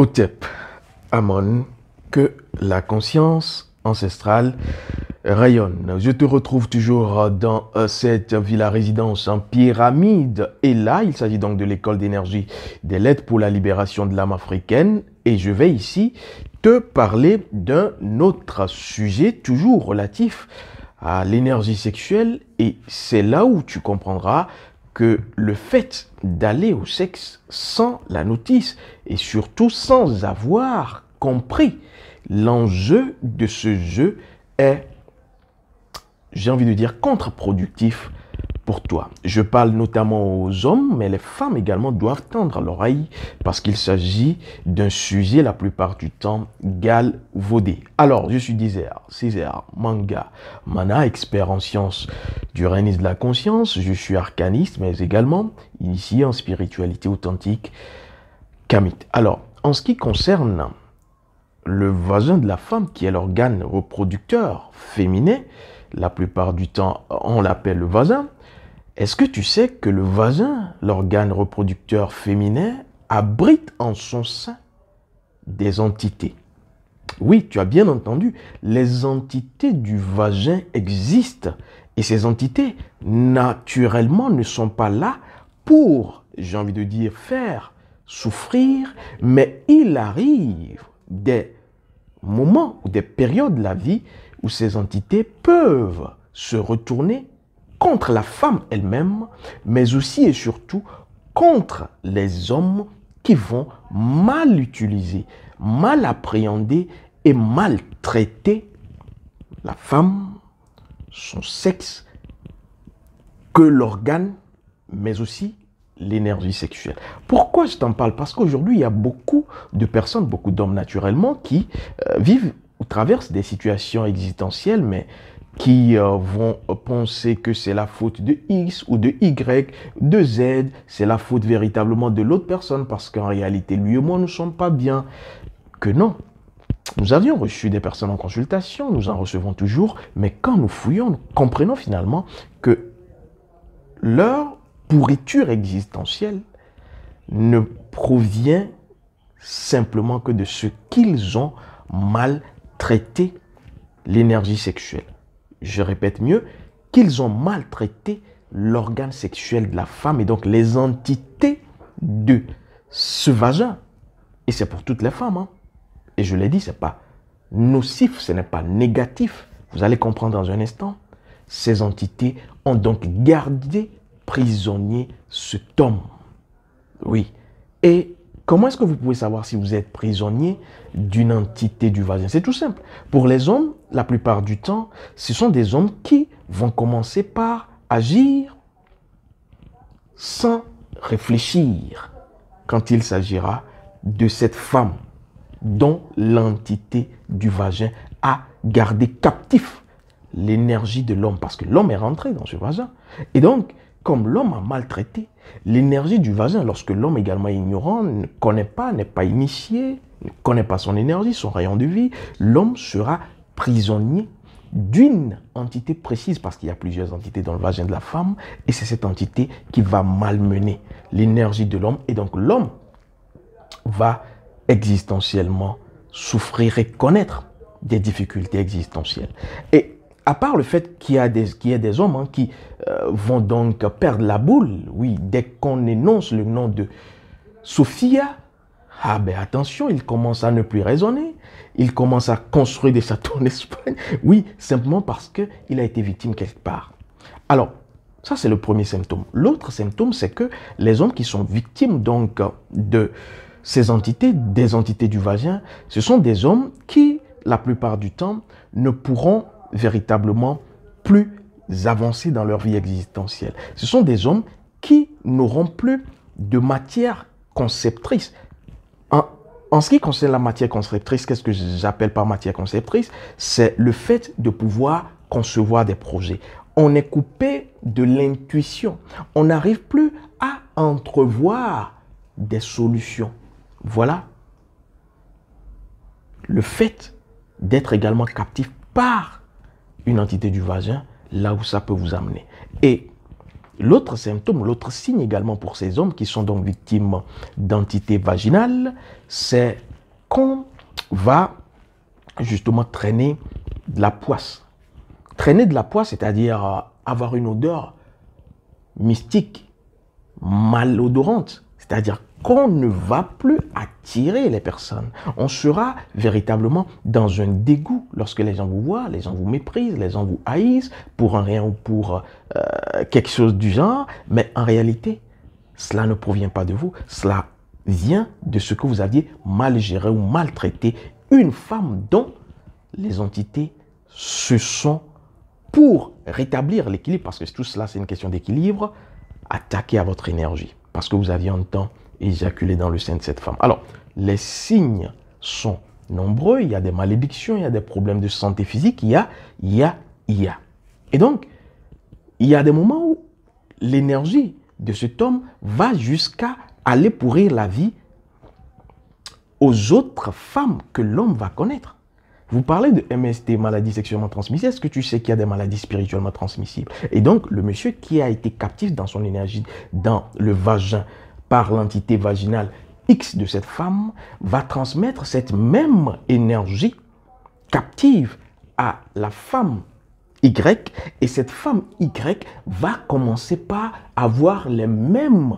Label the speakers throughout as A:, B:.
A: Hotep, Amon, que la conscience ancestrale rayonne. Je te retrouve toujours dans cette villa-résidence en pyramide. Et là, il s'agit donc de l'école d'énergie des lettres pour la libération de l'âme africaine. Et je vais ici te parler d'un autre sujet, toujours relatif à l'énergie sexuelle. Et c'est là où tu comprendras que le fait d'aller au sexe sans la notice et surtout sans avoir compris l'enjeu de ce jeu est, j'ai envie de dire, contre-productif pour toi. Je parle notamment aux hommes, mais les femmes également doivent tendre l'oreille parce qu'il s'agit d'un sujet la plupart du temps galvaudé. Alors, je suis Césaire Manga Mana, expert en sciences du règne de la conscience. Je suis arcaniste, mais également initié en spiritualité authentique kamite. Alors, en ce qui concerne le vagin de la femme, qui est l'organe reproducteur féminin, la plupart du temps, on l'appelle le vagin. Est-ce que tu sais que le vagin, l'organe reproducteur féminin, abrite en son sein des entités? Oui, tu as bien entendu, les entités du vagin existent. Et ces entités, naturellement, ne sont pas là pour, j'ai envie de dire, faire souffrir, mais il arrive des moments ou des périodes de la vie où ces entités peuvent se retourner contre la femme elle-même, mais aussi et surtout contre les hommes qui vont mal utiliser, mal appréhender et maltraiter la femme, son sexe, que l'organe, mais aussi l'énergie sexuelle. Pourquoi je t'en parle? Parce qu'aujourd'hui, il y a beaucoup de personnes, beaucoup d'hommes naturellement, qui vivent ou traversent des situations existentielles, mais qui vont penser que c'est la faute de X ou de Y, de Z, c'est la faute véritablement de l'autre personne, parce qu'en réalité, lui et moi, nous ne sommes pas bien. Que non. Nous avions reçu des personnes en consultation, nous en recevons toujours, mais quand nous fouillons, nous comprenons finalement que leur pourriture existentielle ne provient simplement que de ce qu'ils ont mal traité l'énergie sexuelle. Je répète mieux, qu'ils ont maltraité l'organe sexuel de la femme et donc les entités de ce vagin. Et c'est pour toutes les femmes. Hein. Et je l'ai dit, ce n'est pas nocif, ce n'est pas négatif. Vous allez comprendre dans un instant. Ces entités ont donc gardé prisonnier cet homme. Oui. Et comment est-ce que vous pouvez savoir si vous êtes prisonnier d'une entité du vagin? C'est tout simple. Pour les hommes, la plupart du temps, ce sont des hommes qui vont commencer par agir sans réfléchir quand il s'agira de cette femme dont l'entité du vagin a gardé captif l'énergie de l'homme, parce que l'homme est rentré dans ce vagin. Et donc, comme l'homme a maltraité l'énergie du vagin, lorsque l'homme également est ignorant, ne connaît pas, n'est pas initié, ne connaît pas son énergie, son rayon de vie, l'homme sera prisonnier d'une entité précise, parce qu'il y a plusieurs entités dans le vagin de la femme, et c'est cette entité qui va malmener l'énergie de l'homme, et donc l'homme va existentiellement souffrir et connaître des difficultés existentielles. Et à part le fait qu'il y a des hommes qui vont donc perdre la boule, oui, dès qu'on énonce le nom de Sophia, ah ben attention, il commence à ne plus raisonner, il commence à construire des châteaux en Espagne, oui, simplement parce qu'il a été victime quelque part. Alors, ça c'est le premier symptôme. L'autre symptôme, c'est que les hommes qui sont victimes donc de ces entités, des entités du vagin, ce sont des hommes qui, la plupart du temps, ne pourront véritablement plus avancer dans leur vie existentielle. Ce sont des hommes qui n'auront plus de matière conceptrice. En ce qui concerne la matière conceptrice, qu'est-ce que j'appelle par matière conceptrice? C'est le fait de pouvoir concevoir des projets. On est coupé de l'intuition. On n'arrive plus à entrevoir des solutions. Voilà le fait d'être également captif par une entité du vagin, là où ça peut vous amener. Et l'autre symptôme, l'autre signe également pour ces hommes qui sont donc victimes d'entités vaginales, c'est qu'on va justement traîner de la poisse. Traîner de la poisse, c'est-à-dire avoir une odeur mystique, malodorante. C'est-à-dire qu'on ne va plus attirer les personnes. On sera véritablement dans un dégoût lorsque les gens vous voient, les gens vous méprisent, les gens vous haïssent pour un rien ou pour quelque chose du genre. Mais en réalité, cela ne provient pas de vous. Cela vient de ce que vous aviez mal géré ou maltraité une femme dont les entités se sont, pour rétablir l'équilibre, parce que tout cela c'est une question d'équilibre, attaqué à votre énergie. Parce que vous aviez un temps éjaculé dans le sein de cette femme. Alors, les signes sont nombreux. Il y a des malédictions, il y a des problèmes de santé physique, il y a. Et donc, il y a des moments où l'énergie de cet homme va jusqu'à aller pourrir la vie aux autres femmes que l'homme va connaître. Vous parlez de MST, maladies sexuellement transmissibles. Est-ce que tu sais qu'il y a des maladies spirituellement transmissibles? Et donc, le monsieur qui a été captif dans son énergie, dans le vagin, par l'entité vaginale X de cette femme, va transmettre cette même énergie captive à la femme Y. Et cette femme Y va commencer par avoir les mêmes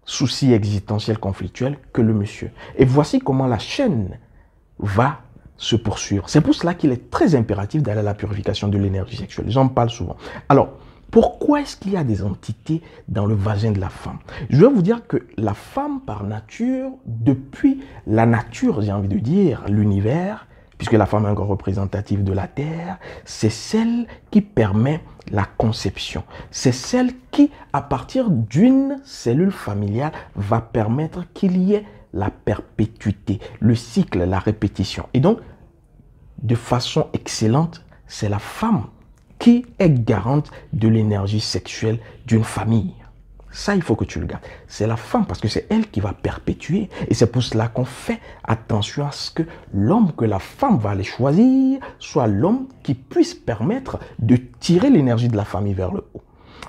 A: soucis existentiels conflictuels que le monsieur. Et voici comment la chaîne va se poursuivre. C'est pour cela qu'il est très impératif d'aller à la purification de l'énergie sexuelle. J'en parle souvent. Alors, pourquoi est-ce qu'il y a des entités dans le vagin de la femme? Je vais vous dire que la femme, par nature, depuis la nature, j'ai envie de dire, l'univers, puisque la femme est encore représentative de la Terre, c'est celle qui permet la conception. C'est celle qui, à partir d'une cellule familiale, va permettre qu'il y ait la perpétuité, le cycle, la répétition. Et donc, de façon excellente, c'est la femme qui est garante de l'énergie sexuelle d'une famille. Ça, il faut que tu le gardes. C'est la femme parce que c'est elle qui va perpétuer. Et c'est pour cela qu'on fait attention à ce que l'homme que la femme va aller choisir soit l'homme qui puisse permettre de tirer l'énergie de la famille vers le haut.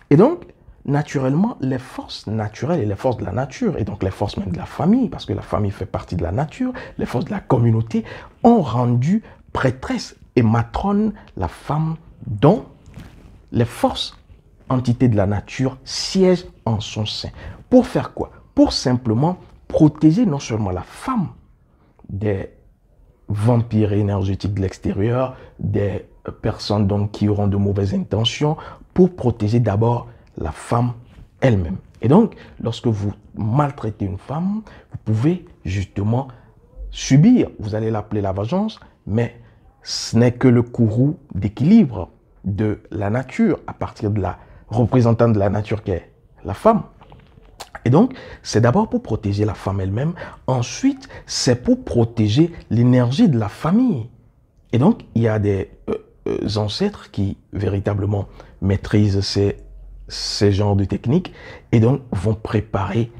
A: Et donc, naturellement, les forces naturelles et les forces de la nature, et donc les forces même de la famille, parce que la famille fait partie de la nature, les forces de la communauté, ont rendu prêtresse et matrone la femme dont les forces entités de la nature siègent en son sein. Pour faire quoi? Pour simplement protéger non seulement la femme des vampires énergétiques de l'extérieur, des personnes donc qui auront de mauvaises intentions, pour protéger d'abord la femme elle-même. Et donc, lorsque vous maltraitez une femme, vous pouvez justement subir, vous allez l'appeler la vengeance, mais ce n'est que le courroux d'équilibre de la nature à partir de la représentante de la nature qui est la femme. Et donc, c'est d'abord pour protéger la femme elle-même. Ensuite, c'est pour protéger l'énergie de la famille. Et donc, il y a des ancêtres qui véritablement maîtrisent ces genres de techniques et donc vont préparer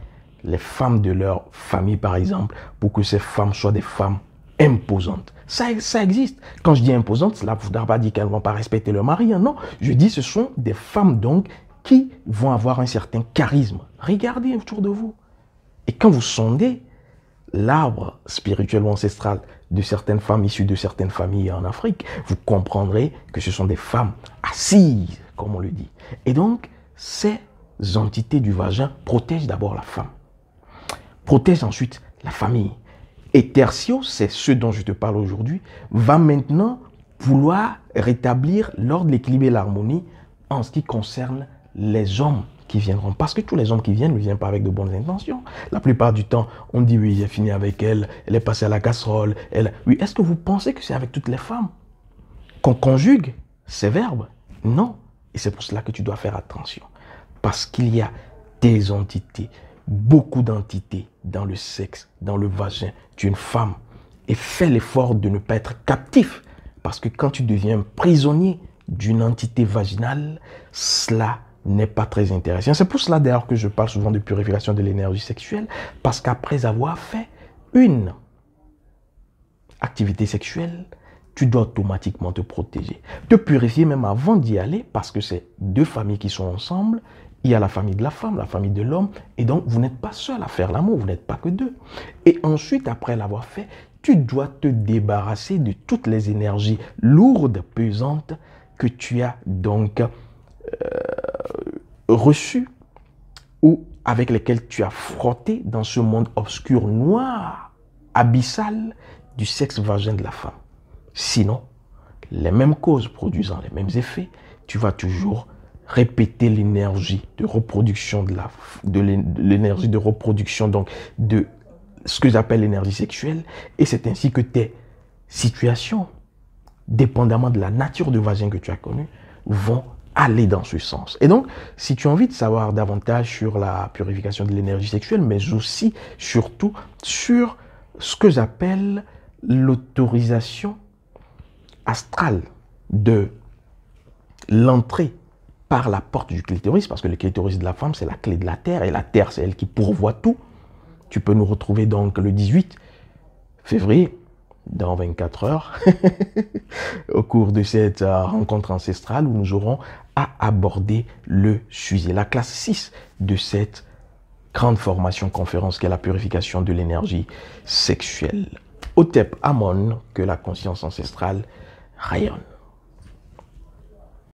A: les femmes de leur famille, par exemple, pour que ces femmes soient des femmes imposantes. Ça existe. Quand je dis imposantes, cela ne voudra pas dire qu'elles ne vont pas respecter leur mari. Non, je dis ce sont des femmes donc qui vont avoir un certain charisme. Regardez autour de vous. Et quand vous sondez l'arbre spirituellement ancestral de certaines femmes issues de certaines familles en Afrique, vous comprendrez que ce sont des femmes assises, comme on le dit. Et donc, ces entités du vagin protègent d'abord la femme, protègent ensuite la famille. Et Tertio, c'est ce dont je te parle aujourd'hui, va maintenant vouloir rétablir l'ordre, l'équilibre et l'harmonie en ce qui concerne les hommes qui viendront. Parce que tous les hommes qui viennent ne viennent pas avec de bonnes intentions. La plupart du temps, on dit oui, j'ai fini avec elle, elle est passée à la casserole. Oui, est-ce que vous pensez que c'est avec toutes les femmes qu'on conjugue ces verbes? Non. Et c'est pour cela que tu dois faire attention. Parce qu'il y a des entités, beaucoup d'entités dans le sexe, dans le vagin d'une femme. Et fais l'effort de ne pas être captif. Parce que quand tu deviens prisonnier d'une entité vaginale, cela n'est pas très intéressant. C'est pour cela d'ailleurs que je parle souvent de purification de l'énergie sexuelle. Parce qu'après avoir fait une activité sexuelle, tu dois automatiquement te protéger. Te purifier même avant d'y aller parce que c'est deux familles qui sont ensemble il y a la famille de la femme, la famille de l'homme, et donc vous n'êtes pas seul à faire l'amour, vous n'êtes pas que deux. Et ensuite, après l'avoir fait, tu dois te débarrasser de toutes les énergies lourdes, pesantes, que tu as donc reçues ou avec lesquelles tu as frotté dans ce monde obscur, noir, abyssal du sexe vagin de la femme. Sinon, les mêmes causes produisant les mêmes effets, tu vas toujours répéter l'énergie de reproduction l'énergie de reproduction donc de ce que j'appelle l'énergie sexuelle, et c'est ainsi que tes situations, dépendamment de la nature de vagin que tu as connu, vont aller dans ce sens. Et donc, si tu as envie de savoir davantage sur la purification de l'énergie sexuelle, mais aussi, surtout, sur ce que j'appelle l'autorisation astrale de l'entrée par la porte du clitoris, parce que le clitoris de la femme, c'est la clé de la terre, et la terre, c'est elle qui pourvoit tout. Tu peux nous retrouver donc le 18 février, dans 24 heures, au cours de cette rencontre ancestrale où nous aurons à aborder le sujet, la classe 6 de cette grande formation conférence qui est la purification de l'énergie sexuelle. Hotep Amon, que la conscience ancestrale rayonne.